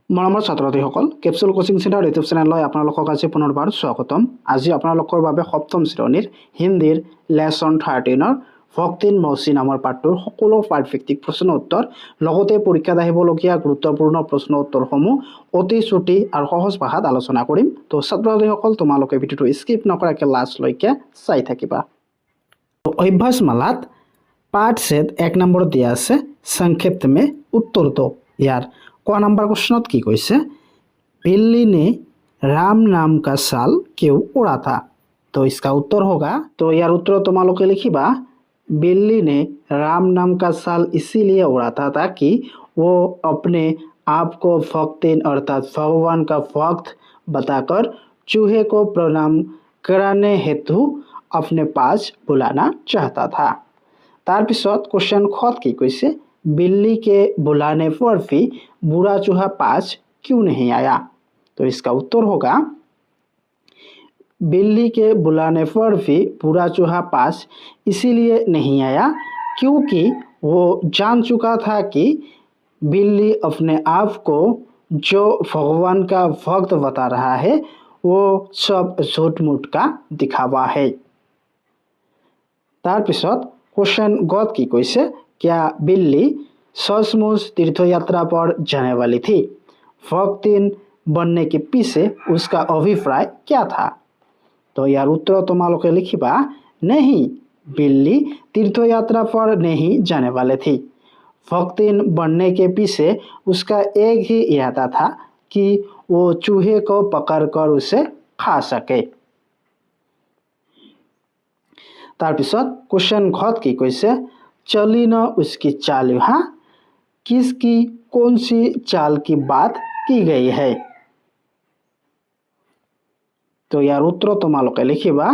মৰমৰ ছাত্ৰ-ছাত্ৰীসকল, capsule coaching centre YouTube চেনেললৈ আপোনালোকক আজি পুনৰবাৰ স্বাগতম। আজি আপোনালোকৰ বাবে সপ্তম শ্ৰেণীৰ হিন্দীৰ লেছন 13ৰ ভক্তিন মৌচি নামৰ পাঠটোৰ সকলো পাঠভিত্তিক প্ৰশ্ন উত্তৰ লগতে পৰীক্ষাত আহিবলগীয়া গুৰুত্বপূৰ্ণ প্ৰশ্ন উত্তৰসমূহ অতি চুটি আৰু সহজ ভাষাত আলোচনা কৰিম। তো ছাত্ৰ-ছাত্ৰীসকল, তোমালোকে ভিডিঅ'টো স্কিপ নকৰাকৈ লাষ্টলৈকে চাই থাকিবা। অভ্যাস মালাত पाठ सेट 1 नम्बर दिया আছে संक्षिप्त में उत्तर दो। यार क नम्बर क्वेश्चन की कैसे बिल्ली ने राम नाम का साल क्यों उड़ा था? तो इसका उत्तर होगा, तो यार उत्तर तुम्हारे लिखिबा बिल्ली ने राम नाम का साल इसीलिए उड़ा था ताकि वो अपने आप को भक्तिन अर्थात भगवान का भक्त बताकर चूहे को प्रणाम कराने हेतु अपने पास बुलाना चाहता था। तारपिছত क्वेश्चन खत की कैसे बिल्ली के बुलाने पर भी बुरा चूहा पास क्यों नहीं आया? तो इसका उत्तर होगा बिल्ली के बुलाने पर भी बुरा चूहा पास इसीलिए नहीं आया क्योंकि वो जान चुका था कि बिल्ली अपने आप को जो भगवान का भक्त बता रहा है वो सब झूठ मूठ का दिखावा है। तारपिছত क्वेश्चन गत की कैसे क्या बिल्ली सचमुच तीर्थयात्रा पर जाने वाली थी? भक्तिन बनने के पीछे उसका अभिप्राय क्या था? तो यार उत्तर तुम्हारे लिखिबा नहीं, बिल्ली तीर्थयात्रा पर नहीं जाने वाले थी। भक्तिन बनने के पीछे उसका एक ही इरादा था कि वो चूहे को पकड़कर उसे खा सके। तारपिছত क्वेश्चन खत की कैसे चली न उसकी चाल यहाँ किसकी कौन सी चाल की बात की गई है? तो यार उत्तर तुम्हारे लिखिबा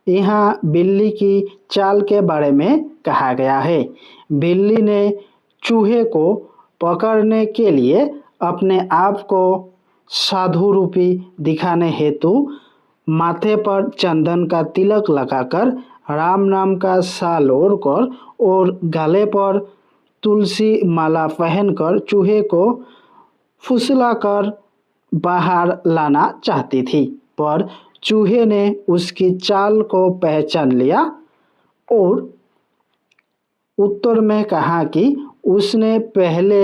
यहाँ बिल्ली की चाल के बारे में कहा गया है। बिल्ली ने चूहे को पकड़ने के लिए अपने आप को साधु रूपी दिखाने हेतु माथे पर चंदन का तिलक लगाकर राम नाम का साल ओढ़कर और गले पर तुलसी माला पहनकर चूहे को फुसलाकर बाहर लाना चाहती थी, पर चूहे ने उसकी चाल को पहचान लिया और उत्तर में कहा कि उसने पहले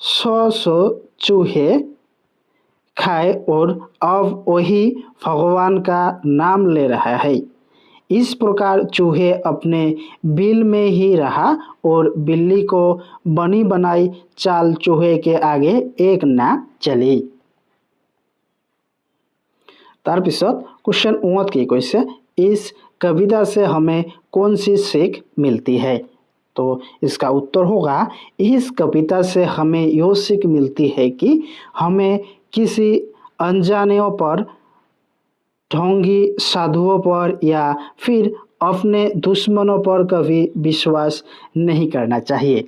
100 चूहे खाए और अब वही भगवान का नाम ले रहा है। इस प्रकार चूहे अपने बिल में ही रहा और बिल्ली को बनी बनाई चाल चूहे के आगे एक ना चली। तारपिছত क्वेश्चन 9 की कैसे इस कविता से हमें कौन सी सीख मिलती है? तो इसका उत्तर होगा इस कविता से हमें यह सीख मिलती है कि हमें किसी अनजानियों पर, ढोंगी साधुओं पर या फिर अपने दुश्मनों पर कभी विश्वास नहीं करना चाहिए।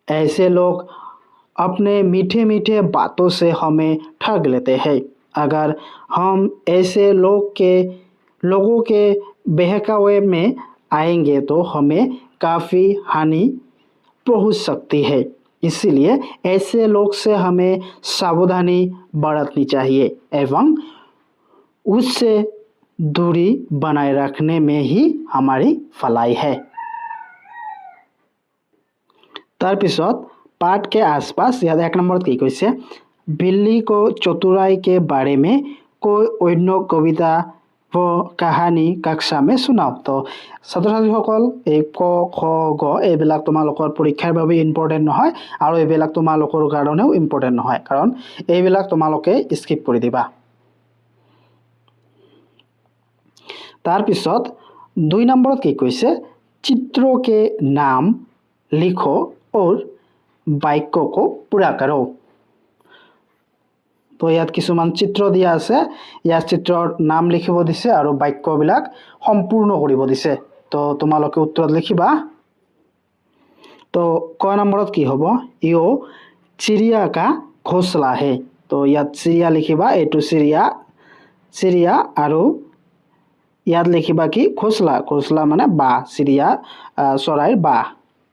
ऐसे लोग अपने मीठे मीठे बातों से हमें ठग लेते हैं। अगर हम ऐसे लोगों के बहकावे में आएंगे तो हमें काफ़ी हानि पहुंच सकती है। इसलिए ऐसे लोग से हमें सावधानी बरतनी चाहिए एवं उससे दूरी बनाए रखने में ही हमारी भलाई है। तारपिছত पाठ के आसपास याद 1 नम्बर की कैसे बिल्ली को चतुराई के बारे में कोई अन्य कविता व कहानी कक्षा में सुनाओ। तो ছাত্ৰ-ছাত্ৰীসকল এই ক খ গ এইবিলাক তোমালোকৰ পৰীক্ষাৰ বাবে ইম্পৰ্টেণ্ট নহয় আৰু এইবিলাক তোমালোকৰ কাৰণেও ইম্পৰ্টেণ্ট নহয়, কাৰণ এইবিলাক তোমালোকে স্কিপ কৰি দিবা। तारपिছত 2 नम्बर की कैसे चित्रों के नाम लिखो और वाक्य को पूरा करो। तो ইয়াত কিছুমান চিত্ৰ দিয়া আছে, ইয়াৰ চিত্ৰৰ নাম লিখিব দিছে আৰু বাক্যবিলাক সম্পূৰ্ণ কৰিব দিছে। তো তোমালোকে উত্তৰত লিখিবা। तो क नम्बरत की हबो यो चिड़िया का घोंसला है। तो ইয়াত चिड़िया लिखिबा एटू चिड़िया आरो याद लिखिबा कि घोंसला माने बा चिड़िया चराइर बा।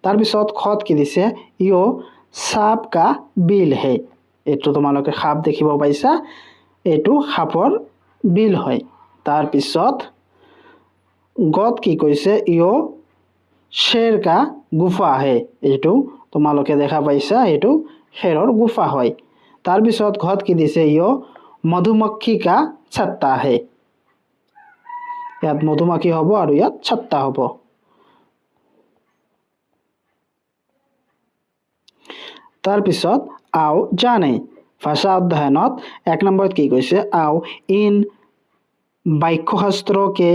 तारपिছত खत की दिसे यो सांप का बिल है। এইটো তোমালোকে সাপ দেখিব পাইছা, এইটো সাপৰ বিল হয়। তাৰপিছত গত কি কৈছে, ইয় शेर का गुफा है, এইটো তোমালোকে দেখা পাইছা, এইটো शेरৰ গুফা হয়। তাৰপিছত ঘত কি দিছে, ইয় মধুমক্ষী का छत्ता है, ইয়াত মধুমাখি হ'ব আৰু ইয়াত छत्ता হ'ব। তাৰপিছত আও জানে, ভাষা অধ্যয়নত 1 নম্বৰত কি কৈছে, আও ইন বাক্যশাস্ত্ৰ কে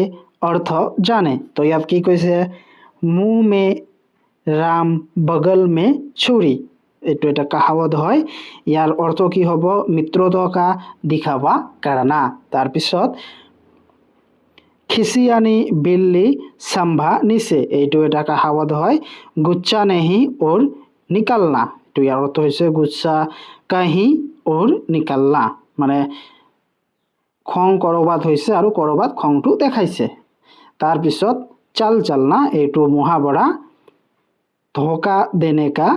অৰ্থ জানে। তো ইয়াত কি কৈছে, মুহ মে ৰাম বগল মে ছুৰী, এইটো এটা কাহাৱত হয়। ইয়াৰ অৰ্থ কি হ'ব, মিত্ৰতা কা দিখাवा करना। তাৰপিছত খিচি আনি বিল্লি চাম্ভা নিছে, এইটো এটা কাহাৱত হয়। গুচ্ছা নেহি ওৰ নিকালনা, এইটো ইয়াৰ অৰ্থ হৈছে গুচ্ছা কাহি ওৰ নিকালনা, মানে খং কৰবাত হৈছে আৰু কৰবাত খংটো দেখাইছে। তাৰপিছত চাল চালনা, এইটো মুহাৱৰা, ধোকা দেনে কা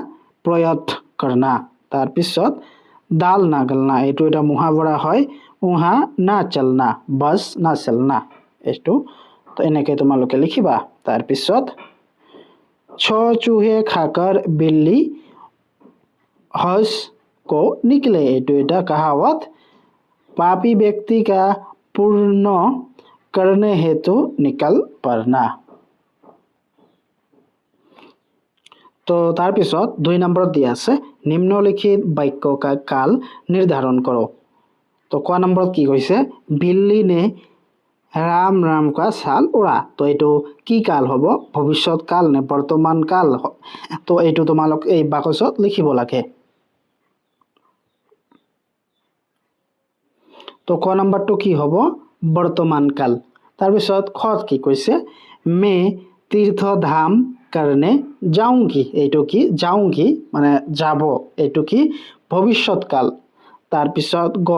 প্ৰয়ত্ন কৰনা। তাৰপিছত দাল না গলনা, এইটো এটা মুহাৱৰা হয়, উহা না চলনা বস না চলনা, এইটো তো এনেকে তোমালোকে লিখিবা। তাৰপিছত ছ চুহে খাকৰ বিল্লি হজ কো নিকলে, এইটো এটা কাহাৱত, পাপী ব্যক্তি কা পূৰ্ণ करने हेतु निकल पड़ना। তো তাৰপিছত 2 নম্বৰত দিয়া আছে, নিম্নলিখিত বাক্য কা কাল নিৰ্ধাৰণ কৰক। তো ক নম্বৰত কি কৈছে, বিল্লি নে ৰাম ৰাম কা ছাল উৰা, তো এইটো কি কাল হ'ব, ভৱিষ্যৎ কাল নে বৰ্তমান কাল, তো এইটো তোমালোক এই বাকচত লিখিব লাগে। তো ক নম্বৰটো কি হ'ব, বৰ্তমান কাল। তাৰপিছত খত কি কৈছে, মে তীৰ্থ ধাম কাৰণে যাওঁগি, এইটো কি যাওঁগি মানে যাব, এইটো কি ভৱিষ্যৎ কাল। তাৰপিছত গ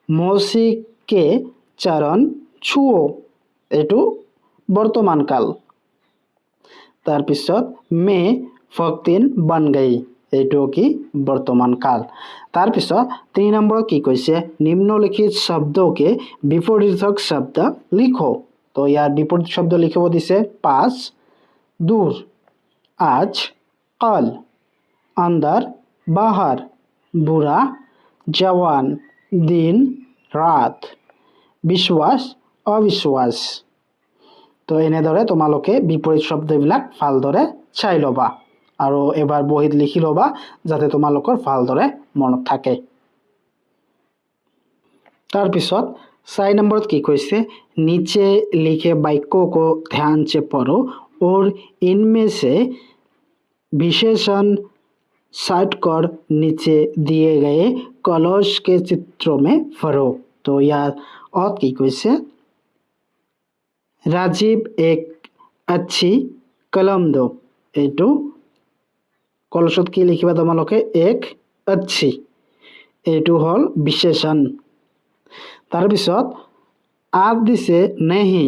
মৌচিকে চৰণ ছুও, এইটো বৰ্তমান কাল। তাৰপিছত মে ভক্তিন বন গই, এইটো কি বৰ্তমান কাল। তাৰপিছত 3 নম্বৰত কি কৈছে, নিম্নলিখিত শব্দকে বিপৰীতক শব্দ লিখো। তো ইয়াৰ বিপৰীত শব্দ লিখিব দিছে, পাছ दूर, आज कल, अंदर बाहर, बुरा जवान, दिन रात, विश्वास अविश्वास। তো এনেদৰে তোমালোকে বিপৰীত শব্দবিলাক ভালদৰে চাই ল'বা আৰু এবাৰ বহীত লিখি ল'বা, যাতে তোমালোকৰ ভালদৰে মনত থাকে। তাৰপিছত 4 নম্বৰত কি কৈছে, নিচে লিখে বাক্য को ध्यान से पढ़ो और इनमें से विशेषण साट कर नीचे दिए गए कलश के चित्रों में भरो। तो यार और की कैसे, राजीव एक अच्छी कलम दो, এইটো কলশত কি লিখিবা তোমালোকে, এক अच्छी, এইটো হল বিশেষণ। তাৰপিছত আপ দিছে নেহি,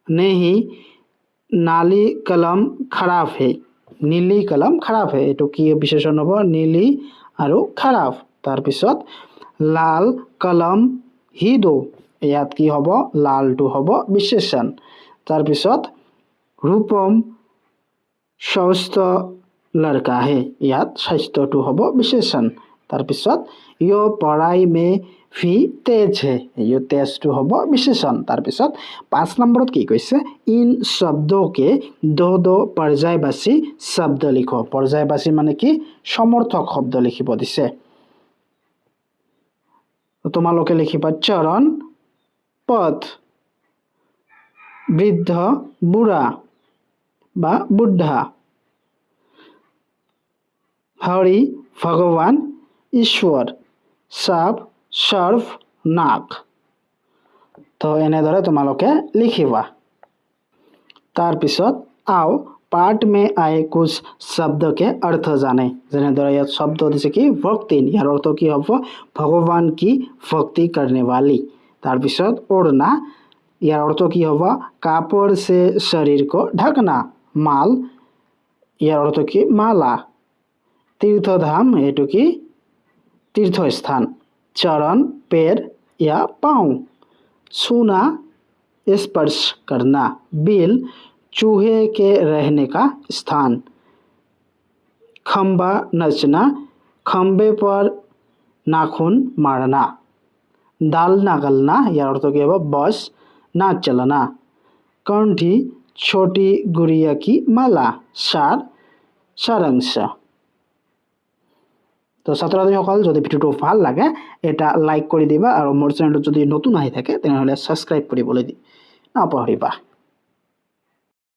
নেহি নালি কলম খাৰাপ হে, নীলি কলম খাৰাপ হে, এইটো কি বিশেষণ হ'ব, নীলি আৰু খাৰাপ। তাৰপিছত লাল কলম হি দো, ইয়াত কি হ'ব, লালটো হ'ব বিশেষণ। তাৰপিছত ৰূপম স্বাস্থ্য লড়কা হে, ইয়াত স্বাস্থ্যটো হ'ব বিশেষণ। তাৰপিছত ইয় পঢ়াই মে ফি তেজ হে, ইয় তেজটো হ'ব বিশেষণ। তাৰপিছত 5 নম্বৰত কি কৈছে, ইন শব্দকে দো দো পৰ্যায়বাচী শব্দ লিখো। পৰ্যায়বাচী মানে কি, সমৰ্থক শব্দ লিখিব দিছে। তোমালোকে লিখিবা চৰণ, পথ, বৃদ্ধ বুঢ়া বা বুদ্ধা, হৰি ভগৱান ঈশ্বৰ, সাপ সৰ্ফ নাক। তো এনেদৰে তোমালোকে লিখিবা। তাৰপিছত আও পাঠ মে আয়ে কুছ শব্দকে অৰ্থ জানে, যেনেদৰে ইয়াত শব্দ দিছে কি ভক্তিন, ইয়াৰ অৰ্থ কি হ'ব, ভগৱান কি ভক্তি करने वाली। তাৰপিছত ওড়না, ইয়াৰ অৰ্থ কি হ'ব, কাপড় से शरीर को ढकना। মাল, ইয়াৰ অৰ্থ কি মালা। তীৰ্থধাম, এইটো কি तीर्थस्थान, चरण, पैर या पाँव। छूना, स्पर्श करना। बिल, चूहे के रहने का स्थान। खंबा नचना, खंबे पर नाखून मारना। दाल नागलना, यार अर्थ क्या होगा, बस ना चलना। कंठी, छोटी गुड़िया की माला। सार, সারাংশ। তো ছাত্ৰছাত্ৰীসকল, যদি ভিডিওটো ভাল লাগে এটা লাইক কৰি দিবা আৰু মোৰ চেনেলটো যদি নতুন আহি থাকে তেনেহ'লে ছাবস্ক্ৰাইব কৰিবলৈ নাপাহৰিবা।